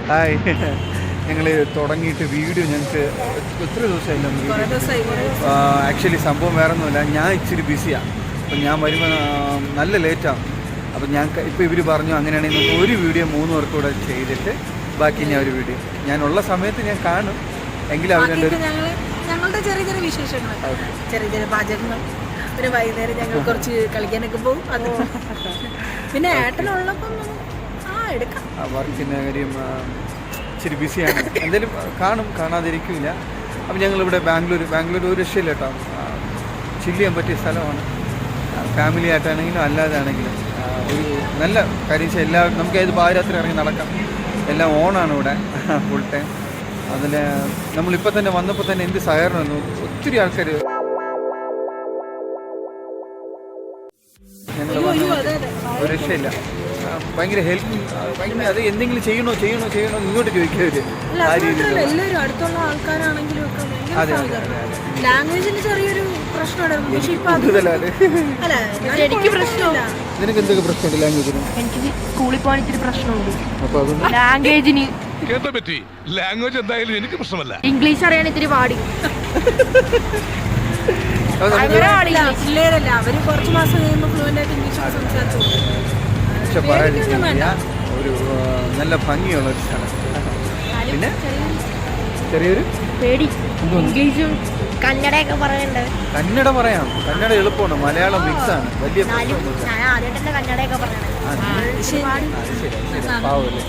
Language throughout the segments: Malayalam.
ഹായ്. ഞങ്ങൾ തുടങ്ങിയിട്ട് വീഡിയോ ഞങ്ങൾക്ക് എത്ര ദിവസമായില്ല. ആക്ച്വലി സംഭവം വേറെ ഒന്നുമില്ല, ഞാൻ ഇച്ചിരി ബിസിയാണ്. അപ്പം ഞാൻ വരുമ്പോൾ നല്ല ലേറ്റാണ്. അപ്പം ഞാൻ ഇപ്പോൾ ഇവർ പറഞ്ഞു അങ്ങനെയാണെങ്കിൽ നമുക്ക് ഒരു വീഡിയോ 3 പേർക്ക് കൂടെ ചെയ്തിട്ട് ബാക്കി ഞാൻ ഒരു വീഡിയോ ഞാനുള്ള സമയത്ത് ഞാൻ കാണും. എങ്കിലും അവർ ഞങ്ങളുടെ ചെറിയ ചെറിയ വിശേഷങ്ങൾ, ചെറിയ ചെറിയ പാചകങ്ങൾ, ഒരു വൈകുന്നേരം ഞങ്ങൾ കുറച്ച് കളിക്കാനൊക്കെ പോകും. അത് പിന്നെ ഏട്ടനുള്ളപ്പം എടുക്കാം. വർക്കിൻ്റെ കാര്യം ഇച്ചിരി ബിസിയാണ്. എന്തായാലും കാണാതിരിക്കില്ല. അപ്പം ഞങ്ങളിവിടെ ബാംഗ്ലൂർ ഒരു രക്ഷയില്ല കേട്ടോ. ചില്ല് ചെയ്യാൻ പറ്റിയ സ്ഥലമാണ്. ഫാമിലി ആയിട്ടാണെങ്കിലും അല്ലാതാണെങ്കിലും ഒരു നല്ല കാര്യം വെച്ചാൽ എല്ലാവരും നമുക്ക് ഏത് പാതിരാത്രി ഇറങ്ങി നടക്കാം. എല്ലാം ഓണാണ് ഇവിടെ ഫുൾ ടൈം. അതിൽ നമ്മളിപ്പോൾ തന്നെ വന്നപ്പോൾ തന്നെ എന്ത് സഹകരണമായിരുന്നു. ഒത്തിരി ആൾക്കാർ ഞങ്ങൾ ഒരു രക്ഷയില്ല. ഭയങ്കര ഹെൽപ്പ്, ഭയങ്കര അത് എന്തെങ്കിലും ചെയ്യണോ ഇങ്ങോട്ട് ചോദിക്കവര്. ആ രീതിയിൽ അടുത്തുള്ള ആൾക്കാരാണെങ്കിലും ലാംഗ്വേജിന് ചെറിയൊരു പ്രശ്നമുണ്ടായിരുന്നു. പക്ഷെ ഇപ്പൊ എനിക്ക് പ്രശ്നമില്ല. നിനക്ക് എന്തൊക്കെ പ്രശ്നമുണ്ട് ലാംഗ്വേജിന്? എനിക്ക് സ്കൂളിൽ പോകാൻ ഇത്തിരി പ്രശ്നമുണ്ട്. അപ്പൊ അതുകൊണ്ട് ലാംഗ്വേജിന് ലാംഗ്വേജ് എന്തായാലും എനിക്ക് പ്രശ്നമല്ല. ഇംഗ്ലീഷ് അറിയാൻ ഇത്തിരി പാടി. പിള്ളേരല്ല, അവര് കുറച്ച് മാസം കഴിയുമ്പോൾ ഫ്ലുവൻ്റ് ആയിട്ട് ഇംഗ്ലീഷ് സംസാരിച്ചു. പക്ഷെ പറയാതിരിക്കില്ല, ഒരു നല്ല ഭംഗിയുള്ള ഒരു സ്ഥലം. പിന്നെ ചെറിയൊരു പേടി. ഇംഗ്ലീഷും കന്നഡയൊക്കെ പറയണ്ടേ? കന്നഡ പറയാം. കന്നഡ എളുപ്പമാണ്, മലയാളം മിക്സ് ആണ്. വലിയ കന്നഡയൊക്കെ പറയണേ. പാവല്ലേ.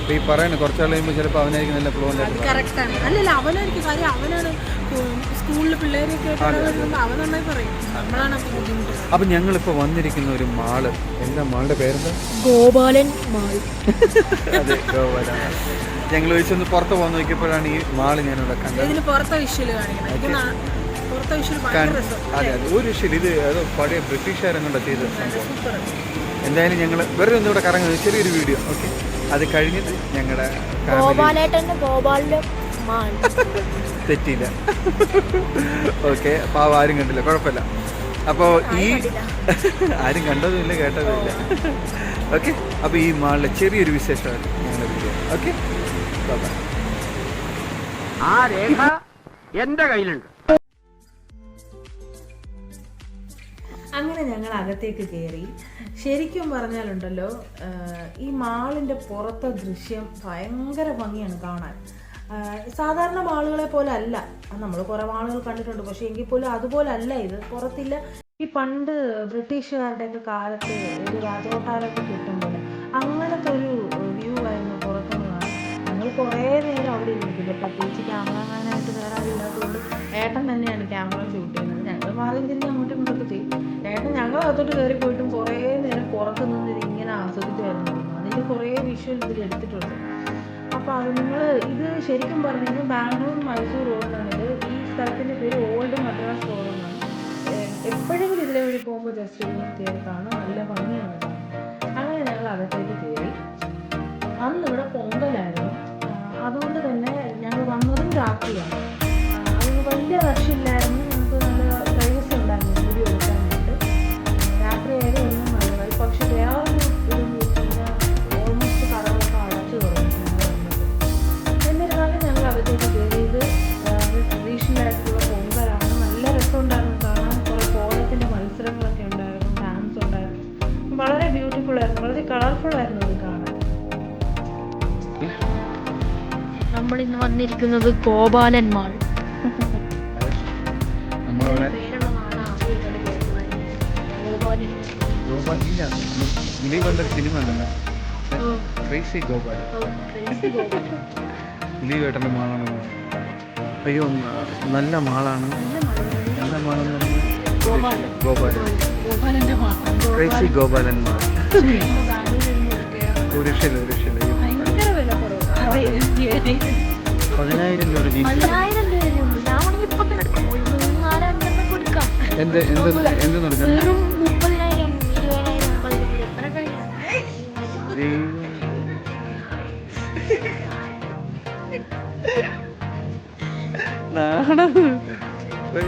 അപ്പൊ ഈ പറയണ കുറച്ചാൾ കഴിയുമ്പോൾ ചിലപ്പോൾ അവനായിരിക്കും നല്ല ഫ്ലുവൻ്റ് ആയിട്ട്. കറക്റ്റാണ്. അല്ലല്ല, അവനായിരിക്കും കാര്യം. അവനാണ് സ്കൂളിൽ പിള്ളേരൊക്കെ അവൻ നന്നായി പറയും. നമ്മളാണ് ബുദ്ധിമുട്ട്. അപ്പം ഞങ്ങളിപ്പോൾ വന്നിരിക്കുന്ന ഒരു മാള്, എന്താ മാളുടെ പേരെന്താ? ഗോപാലൻ മാൾ. അതെ, ഗോപാലൻ മാൾ. ഞങ്ങൾ ചോദിച്ചൊന്ന് പുറത്ത് പോകാൻ നോക്കിയപ്പോഴാണ് ഈ മാള് ഞാനിവിടെ കണ്ടത്. ഇതിന് പുറത്തെ വിഷ്വല് കാണിക്കണം. പുറത്തെ വിഷ്വല് അതെ ഒരു വിഷയം. ഇത് അത് പഴയ ബ്രിട്ടീഷുകാരും കൊണ്ട് ചെയ്ത സംഭവം. എന്തായാലും ഞങ്ങൾ വെറുതെ ഒന്നിവിടെ കറങ്ങുന്നത് ചെറിയൊരു വീഡിയോ. ഓക്കെ, അത് കഴിഞ്ഞിട്ട് ഞങ്ങളുടെ തെറ്റിയില്ല. ഓക്കെ, പാവം ആരും കണ്ടില്ല, കുഴപ്പമില്ല. അപ്പോൾ ഈ ആരും കണ്ടതുമില്ല കേട്ടതുമില്ല. ഓക്കെ, അപ്പോൾ ഈ മാളിലെ ചെറിയൊരു വിശേഷമാണ് ഞങ്ങളുടെ വീഡിയോ. ഓക്കെ, ആ രേഖ എൻ്റെ കയ്യിലുണ്ട്. അങ്ങനെ ഞങ്ങൾ അകത്തേക്ക് കയറി. ശരിക്കും പറഞ്ഞാലുണ്ടല്ലോ, ഈ മാളിൻ്റെ പുറത്തെ ദൃശ്യം ഭയങ്കര ഭംഗിയാണ് കാണാൻ. സാധാരണ മാളുകളെ പോലെ അല്ല. നമ്മൾ കുറേ മാളുകൾ കണ്ടിട്ടുണ്ട്, പക്ഷേ എങ്കിൽ പോലും അതുപോലെ അല്ല ഇത്. പുറത്തില്ല. ഈ പണ്ട് ബ്രിട്ടീഷുകാരുടെയൊക്കെ കാലത്ത് ഒരു രാജകൊട്ടാരമൊക്കെ കിട്ടും പോലെ അങ്ങനത്തെ ഒരു വ്യൂ ആയിരുന്നു പുറത്തുനിന്ന് കാണാൻ. ഞങ്ങൾ കുറേ നേരം അവിടെ ഇരിക്കില്ല. പ്രത്യേകിച്ച് ക്യാമറമാനായിട്ട് വേറെ ആരും ഇല്ലാത്തതുകൊണ്ട് ഏട്ടൻ തന്നെയാണ് ക്യാമറ ഷൂട്ട് ചെയ്യുന്നത്. ഞങ്ങൾ മാറി തിരിഞ്ഞ് അങ്ങോട്ടും ഇങ്ങോട്ടൊക്കെ ചെയ്യും. ഏട്ടൻ ഞങ്ങൾ അകത്തോട്ട് കയറി പോയിട്ടും കുറേ നേരം പുറത്ത് നിന്ന് ഇതിങ്ങനെ ആസ്വദിക്കുമായിരുന്നു. അതിൻ്റെ കുറേ വിഷ്വൽ ഇതിൽ എടുത്തിട്ടുണ്ട്. അപ്പോൾ അത് നിങ്ങൾ ഇത് ശരിക്കും പറഞ്ഞു കഴിഞ്ഞാൽ ബാംഗ്ലൂർ മൈസൂർ റോഡിലാണിത്. ഈ സ്ഥലത്തിൻ്റെ പേര് ഓൾഡ് മദ്രാസ് റോഡ് എന്നാണ്. എപ്പോഴെങ്കിലും ഇതിലെ വഴി പോകുമ്പോൾ ജസ്റ്റ് ഒന്ന് കയറി കാണാം, നല്ല ഭംഗിയാണ്. അങ്ങനെ ഞങ്ങൾ അകത്തേക്ക് കയറി. അന്ന് ഇവിടെ പൊങ്കലായിരുന്നു. അതുകൊണ്ട് തന്നെ ഞങ്ങൾ വന്നതും രാത്രിയാണ്. അതിന് വലിയ റഷില്ലായിരുന്നു. നമുക്ക് നല്ല പ്രൈവസി ഉണ്ടായിരുന്നു വീഡിയോ എടുക്കാനായിട്ട്. രാത്രിയായാലും ഒന്നും നല്ലതായി. പക്ഷെ വേറൊരു ഇതെന്ന് വെച്ച് കഴിഞ്ഞാൽ ഓൾമോസ്റ്റ് കടകളൊക്കെ അടച്ചു തുടങ്ങി. എന്നിരുന്നാലും ഞങ്ങൾ അകത്തേക്ക് കയറിയത് ട്രഡീഷണലായിട്ടുള്ള പൊങ്കലാണ്. നല്ല രസമുണ്ടായിരുന്നു കാണാൻ. കുറേ കോലത്തിൻ്റെ മത്സരങ്ങളൊക്കെ ഉണ്ടായിരുന്നു, ഡാൻസ് ഉണ്ടായിരുന്നു. വളരെ ബ്യൂട്ടിഫുൾ ആയിരുന്നു, വളരെ കളർഫുൾ ആയിരുന്നു അത് കാണാൻ. നമ്മളിന്ന് വന്നിരിക്കുന്നത് ഗോപാലൻ മാൾ. സിനിമ കേട്ട മാളാണ്. അയ്യോ, നല്ല മാളാണ്. നല്ല മാളെന്ന് പറഞ്ഞാൽ ഗോപാലൻ മാൾ. ഒരു രക്ഷയില്ല. 10,000 രൂപ ജീൻസ്. എന്ത് നടക്കുന്നത്?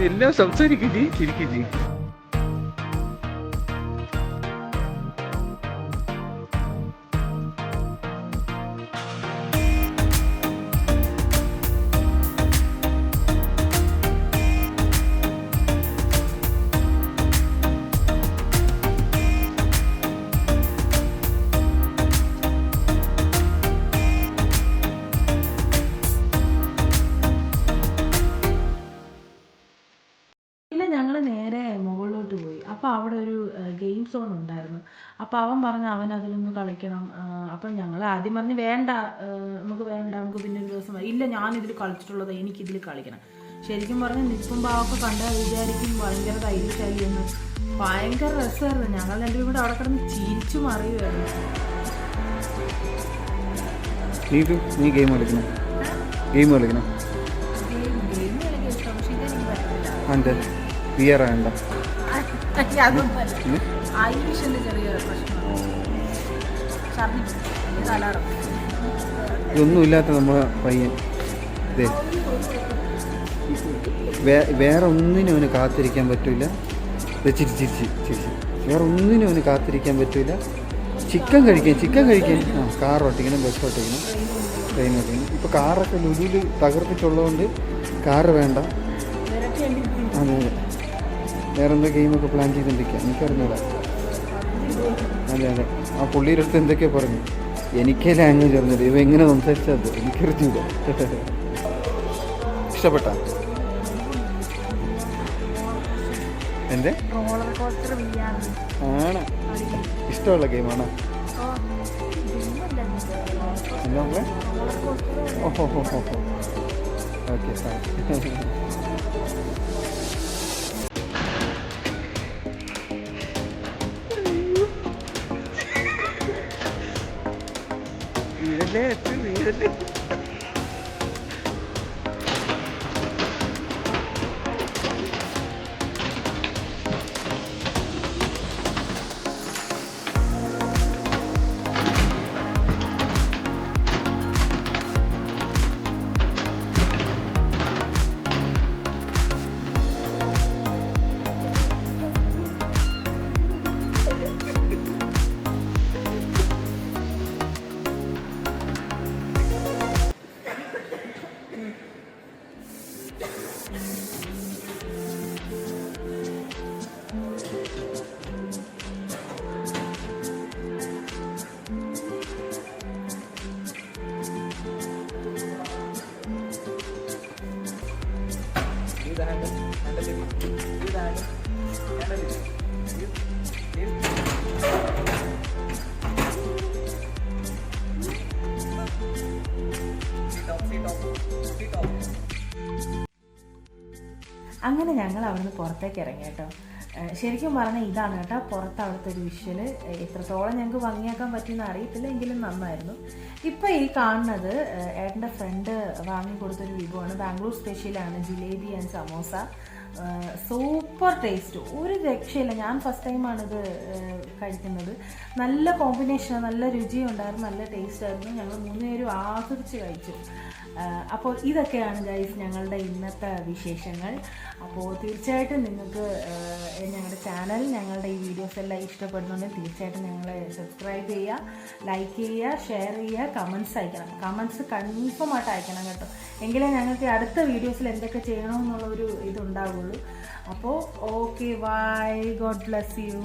എല്ലാം സംസാരിക്കും ജി, ചിരിക്കും ജി. അവിടെ ഒരു ഗെയിം സോൺ ഉണ്ടായിരുന്നു. അപ്പോൾ അവൻ പറഞ്ഞു അവൻ അതിലൊന്ന് കളിക്കണം. അപ്പം ഞങ്ങൾ ആദ്യം പറഞ്ഞ് വേണ്ട, നമുക്ക് വേണ്ട, നമുക്ക് പിന്നെ ഒരു ദിവസം ഇല്ല, ഞാനിതിൽ കളിച്ചിട്ടുള്ളത്, എനിക്കിതിൽ കളിക്കണം. ശരിക്കും പറഞ്ഞാൽ നിൽക്കും ഭാവമൊക്കെ കണ്ടാൽ വിചാരിക്കും ഭയങ്കര ധൈര്യശാലിയെന്ന്. ഭയങ്കര രസമായിരുന്നു. ഞങ്ങൾ രണ്ടുപേരും കൂടെ അവിടെ കിടന്ന് ചിരിച്ചു മറിയുമായിരുന്നു. നീ ഗെയിം കളിക്കണം? ഗെയിം കളിക്കണം എനിക്ക് ഇഷ്ടം, പക്ഷേ ഇതെനിക്ക് പറ്റില്ല. അതെ വിയർ വേണ്ട. അതൊന്നുമല്ല, ഐറിഷിൻ്റെ ചെറിയ പ്രശ്നമാണ്. ഛർദ്ദിക്കും, തലാറും. ഇതൊന്നുമില്ലാത്ത നമ്മളെ പയ്യൻ ഇതേ വേറെ ഒന്നിനും അവന് കാത്തിരിക്കാൻ പറ്റില്ല. ചിരിച്ച് വേറെ ഒന്നിനും അവന് കാത്തിരിക്കാൻ പറ്റില്ല. ചിക്കൻ കഴിക്കാൻ കാർ ഓട്ടിക്കണം, ബസ് ഓട്ടിക്കണം, ട്രെയിൻ ഓട്ടിക്കണം. ഇപ്പോൾ കാറൊക്കെ ലുലുവിൽ തകർത്തിട്ടുള്ളതുകൊണ്ട് കാറ് വേണ്ട. അതെ വേറെ എന്തോ ഗെയിമൊക്കെ പ്ലാൻ ചെയ്തുകൊണ്ടിരിക്കുക, എനിക്കറിഞ്ഞൂടാ. അതെ ആ പുള്ളിയുടെ അടുത്ത് എന്തൊക്കെയോ പറഞ്ഞു, എനിക്കേ ലാംഗ്വേജ് അറിഞ്ഞില്ല. ഇവ എങ്ങനെ സംസാരിച്ചത് എനിക്കറിഞ്ഞൂല. ഇഷ്ടപ്പെട്ട എൻ്റെ ആണ് ഇഷ്ടമുള്ള ഗെയിമാണോ? ഓഹോ ഓക്കെ സാർ. അങ്ങനെ ഞങ്ങൾ അവിടുന്ന് പുറത്തേക്ക് ഇറങ്ങി കേട്ടോ. ശരിക്കും പറഞ്ഞാൽ ഇതാണ് കേട്ടോ പുറത്ത് അവിടുത്തെ ഒരു വിഷ്വല്. എത്രത്തോളം ഞങ്ങൾക്ക് ഭംഗിയാക്കാൻ പറ്റുമെന്ന് അറിയത്തില്ല, എങ്കിലും നന്നായിരുന്നു. ഇപ്പോൾ ഈ കാണുന്നത് ഏട്ടൻ്റെ ഫ്രണ്ട് വാങ്ങിക്കൊടുത്തൊരു വിഭവമാണ്. ബാംഗ്ലൂർ സ്പെഷ്യലാണ് jalebi and samosa. Super taste, ഒരു രക്ഷയില്ല. ഞാൻ ഫസ്റ്റ് ടൈമാണിത് കഴിക്കുന്നത്. നല്ല കോമ്പിനേഷനാണ്, നല്ല രുചിയും ഉണ്ടായിരുന്നു, നല്ല ടേസ്റ്റ് ആയിരുന്നു. ഞങ്ങൾ 3 പേരും ആസ്വദിച്ച് കഴിച്ചു. അപ്പോൾ ഇതൊക്കെയാണ് ഗൈസ് ഞങ്ങളുടെ ഇന്നത്തെ വിശേഷങ്ങൾ. അപ്പോൾ തീർച്ചയായിട്ടും നിങ്ങൾക്ക് ഞങ്ങളുടെ ചാനൽ, ഞങ്ങളുടെ ഈ വീഡിയോസ് എല്ലാം ഇഷ്ടപ്പെടുന്നുണ്ടെങ്കിൽ തീർച്ചയായിട്ടും ഞങ്ങളെ സബ്സ്ക്രൈബ് ചെയ്യുക, ലൈക്ക് ചെയ്യുക, ഷെയർ ചെയ്യുക, കമൻറ്റ്സ് അയക്കണം. കമൻറ്റ്സ് കൺഫേം ആയിട്ട് അയക്കണം കേട്ടോ, എങ്കിലേ ഞങ്ങൾക്ക് അടുത്ത വീഡിയോസിൽ എന്തൊക്കെ ചെയ്യണമെന്നുള്ളൊരു ഇതുണ്ടാവുള്ളൂ. അപ്പോൾ okay, bye, God bless U.